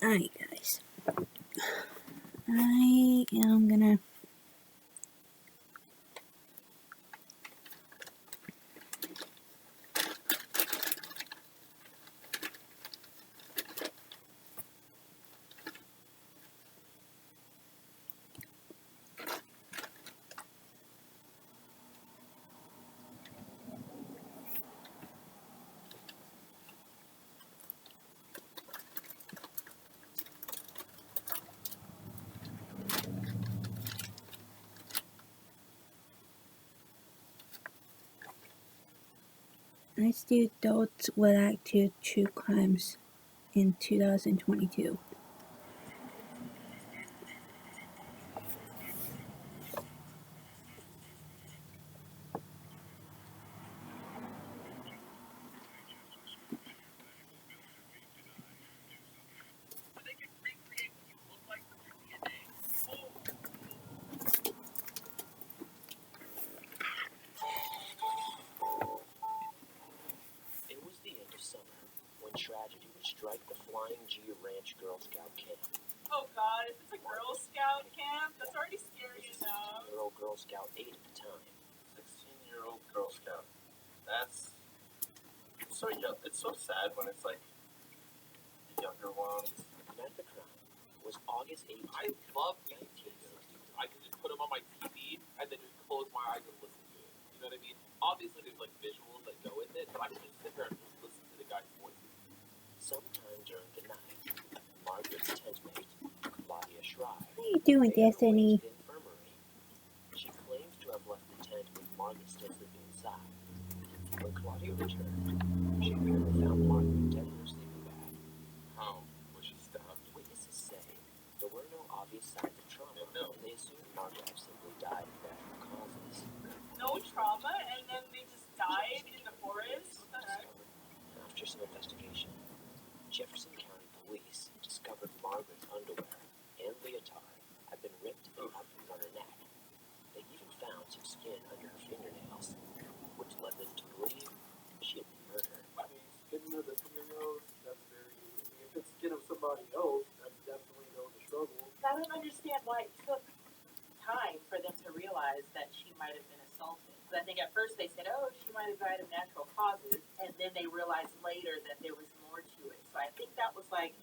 Alright, guys. I am gonna. Let's do adults with active true crimes in 2022. It was the end of summer when tragedy would strike the Flying G Ranch Girl Scout camp. Oh God, if it's a Girl Scout camp, that's already scary enough. 16-year-old Girl Scout 8 at the time. 16-year-old Girl Scout. That's so young. It's so sad when it's like the younger ones. The night of the crime was August 18th. I love 1960s. I could just put them on my TV and then just close my eyes and listen to it. You know what I mean? Obviously, there's like visuals that go with it, but I can just sit there and just listen to the guy's voice. Sometime during the night, Margaret's tent mate, Claudia Schreiber, How you doing, made her way Destiny? to the infirmary. She claims to have left the tent with Margaret still sleeping inside. When Claudia returned, she apparently found Margaret dead in her sleeping bag. How was she stabbed? Witnesses say there were no obvious signs of trauma, No. and they assumed Margaret had simply died of natural causes. No trauma, and then they just died in the forest? What the heck? After some investigation, Jefferson County Police discovered Margaret's underwear and leotard had been ripped and cut from her neck. They even found some skin under her fingernails, which led them to believe she had been murdered. I mean, skin of the fingernails, that's very, I mean, if it's skin of somebody else, that's definitely going to struggle. I don't understand why it took time for them to realize that she might have been assaulted. Because I think at first they said, oh, she might have died of natural causes, and then they realized later that there was more to it. So I think that was like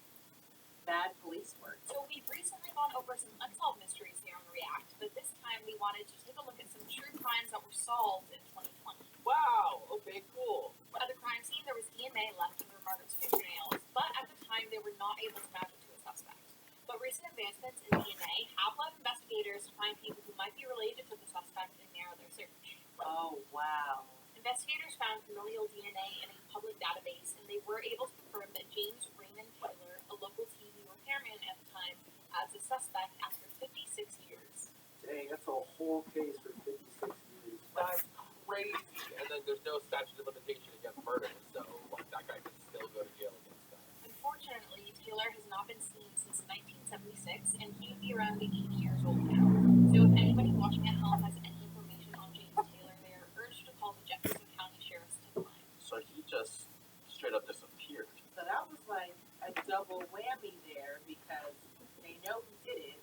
bad police work. So we've recently gone over some unsolved mysteries here on React, but this time we wanted to take a look at some true crimes that were solved in 2020. Wow. Okay. Cool. At the crime scene, there was DNA left under Margaret's fingernails, but at the time they were not able to match it to a suspect. But recent advancements in DNA have led investigators to find people who might be related to the suspect and narrow their search. Oh, wow. Investigators found familial DNA in a public database, and they were able to confirm that James Raymond Taylor, a local TV repairman at the time, as a suspect after 56 years. Dang, that's a whole case for 56 years. That's crazy. And then there's no statute of limitation against murder, so like, that guy can still go to jail against that. Unfortunately, Taylor has not been seen since 1976, and he would be around 80 years old now. So if anybody watching at home has any information on James Taylor, they are urged to call the Jefferson County Sheriff's tip line. So he just straight up disappeared. So that was like a double whammy there because they know who did it,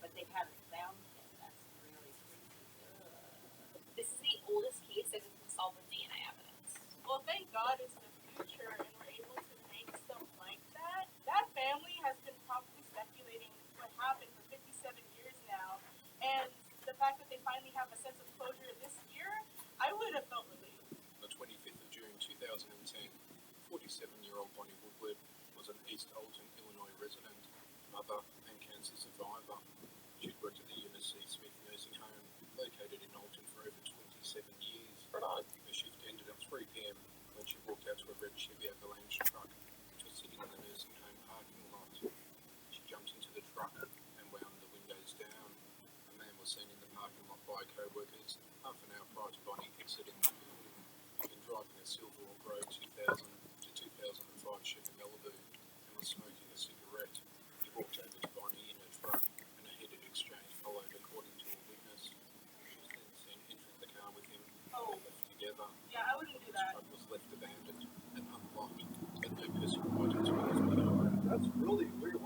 but they haven't found him. That's really creepy. Ugh. This is the oldest case that has been solved with DNA evidence. Well, thank God it's the future and we're able to make stuff like that. That family has been probably speculating what happened for 57 years now, and the fact that they finally have a sense of closure this year, I would have felt relieved. On the 25th of June 2010, 47-year-old Bonnie Woodward was an East Alton, Illinois resident, mother and cancer survivor. She'd worked at the Eunice C. Smith Nursing Home, located in Alton for over 27 years. Her shift ended at 3 p.m. when she walked out to a red Chevy Avalanche truck, which was sitting in the nursing home parking lot. She jumped into the truck and wound the windows down. A man was seen in the parking lot by co-workers half an hour prior to Bonnie exiting the building. He'd been driving a silver or grey 2000 to 2005 Chevy Malibu and was smoking a cigarette. He walked over to Bonnie in her truck and a heated exchange followed, according to a witness. She was then seen entering the car with him. Oh. They left together. Yeah, I wouldn't do His that. truck was left abandoned and unlocked, but no personal items were left behind. That's really weird.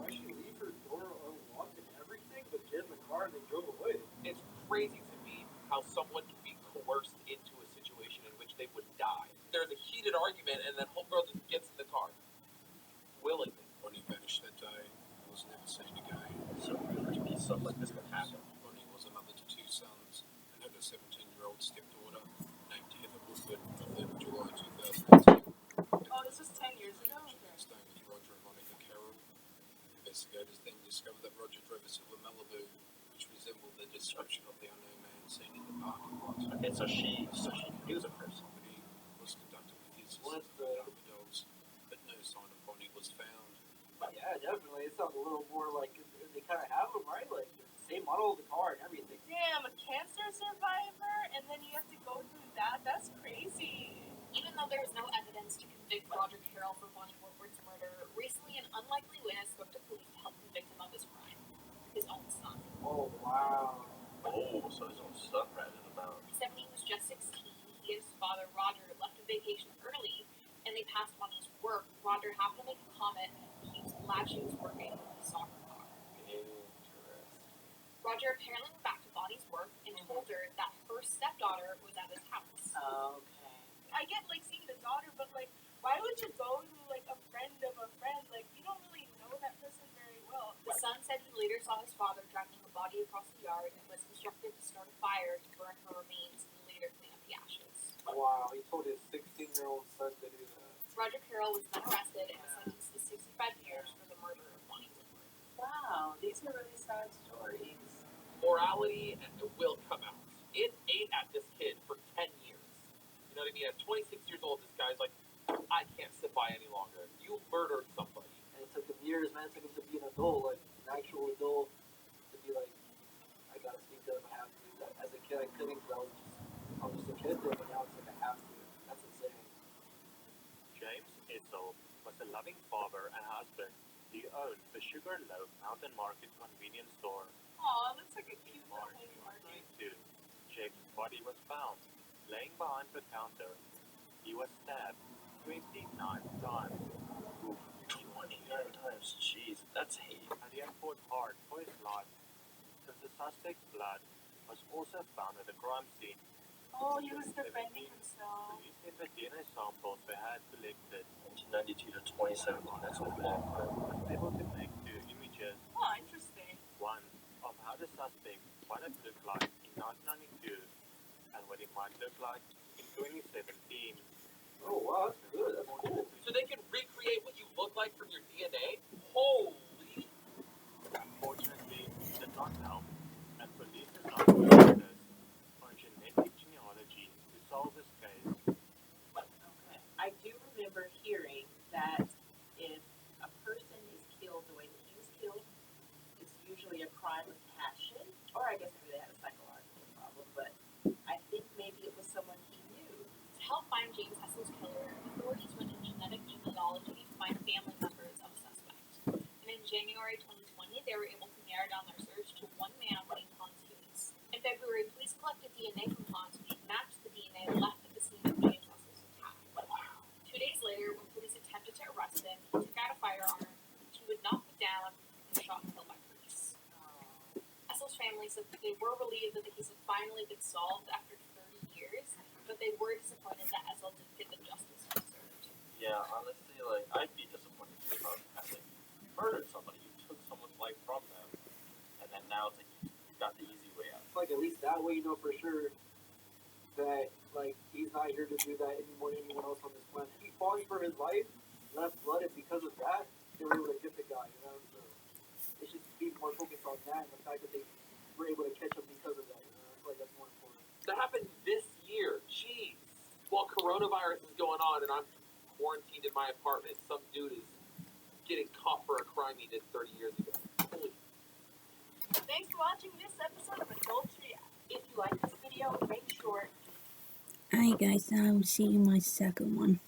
stuff like this can happen. Bonnie was a mother to two sons and had a 17-year-old stepdaughter named Heather Woodward on the 3rd of July 2010. Oh, this was 10 years ago? Staying with Roger and Monica Carroll. Investigators then discovered that Roger drove a silver Malibu, which resembled the description of the unknown man seen in the parking lot. Okay, so she knew the person. Property was conducted with his What's Suzuki dogs, but no sign of Bonnie was found. Yeah, definitely. It sounds a little more like they kind of have them, right? Like the same model of the car and everything. Damn, a cancer survivor, and then you have to go through that? That's crazy. Even though there was no evidence to convict Roger Carroll for Bonnie Woodward's murder, recently an unlikely witness spoke to police to help convict him of his crime. His own son. Oh, wow. Oh, so his own son ratted about. Except when he was just 16, he and his father, Roger, left on vacation early, and they passed Bonnie's work. Roger happened to make a comment. He was glad she was working on the soccer car. Interesting. Roger apparently went back to Bonnie's work and told her that her stepdaughter was at his house. Okay. I get like seeing the daughter, but like, why would you go to like a friend of a friend? Like, you don't really know that person very well. The son said he later saw his father dragging the body across the yard and was instructed to start a fire to burn her remains and later clean up the ashes. Wow, he told his 16-year-old son to do that. Roger Carroll was then arrested and was sentenced to 65 years for the murder of Bonnie Woodward. Wow, these are really sad stories. Morality will come out. It ate at this kid for 10 years. You know what I mean? At 26 years old, this guy's like, I can't sit by any longer. You murdered somebody. And it took him years, man. It took him to be an adult, like an actual adult, to be like, I gotta speak to him. I have to. As a kid, I couldn't because I was just a kid then, but now it's like I have to. That's insane. James Issel was a loving father and husband. He owned the Sugarloaf Mountain Market convenience store. Aw, looks like a In cute March little market. 1992, Jake's body was found, laying behind the counter. He was stabbed 29 times. 29 times, jeez, that's hate. And he had fought hard for his life, because the suspect's blood was also found at the crime scene. Oh, he was defending himself. Police said the DNA samples they had collected 1992 to 2017, that's a long time. was able to make two images, Oh, interesting. one of how the suspect might have looked like in 1992 and what he might look like in 2017. Oh, wow, that's good. That's cool. So they can recreate what you look like from your DNA? Holy. Unfortunately, it did not help, and police did not focus on genetic genealogy to solve this case. Okay. I do remember hearing that if a person is killed the way that he was killed, it's usually a crime of passion, or I guess maybe they had a psychological problem, but I think maybe it was someone he knew. To help find James Essel's killer, authorities went in genetic genealogy to find family members of the suspect. And in January 2020, they were able to narrow down their search to one man named Hans Hughes. In February, police collected DNA from Hans, which matched the DNA left at the scene of James Essel's attack. 2 days later, when police attempted to arrest him, he took out a firearm, which he would not put down, and was shot and killed by police. Essel's family said that they were relieved that the case had finally been solved after 30 years, but they were disappointed that Essel didn't get the justice he deserved. Yeah, honestly, like, I'd be disappointed too about that. Like, you murdered somebody, you took someone's life from them, and then now it's like you got the easy way out. Like, at least that way you know for sure that, like, he's not here to do that anymore than anyone else on this planet. He fought for his life, left-blooded because of that, they were able to get the guy, you know? So they should be more focused on that and the fact that they were able to catch him because of that, you know? I feel like that's more important. That happened this year. Jeez. While coronavirus is going on and I'm quarantined in my apartment, some dude is getting caught for a crime he did 30 years ago. Holy. Thanks for watching this episode of Adult Triad. If you like this video, make sure Alright guys, I'll see you in my second one.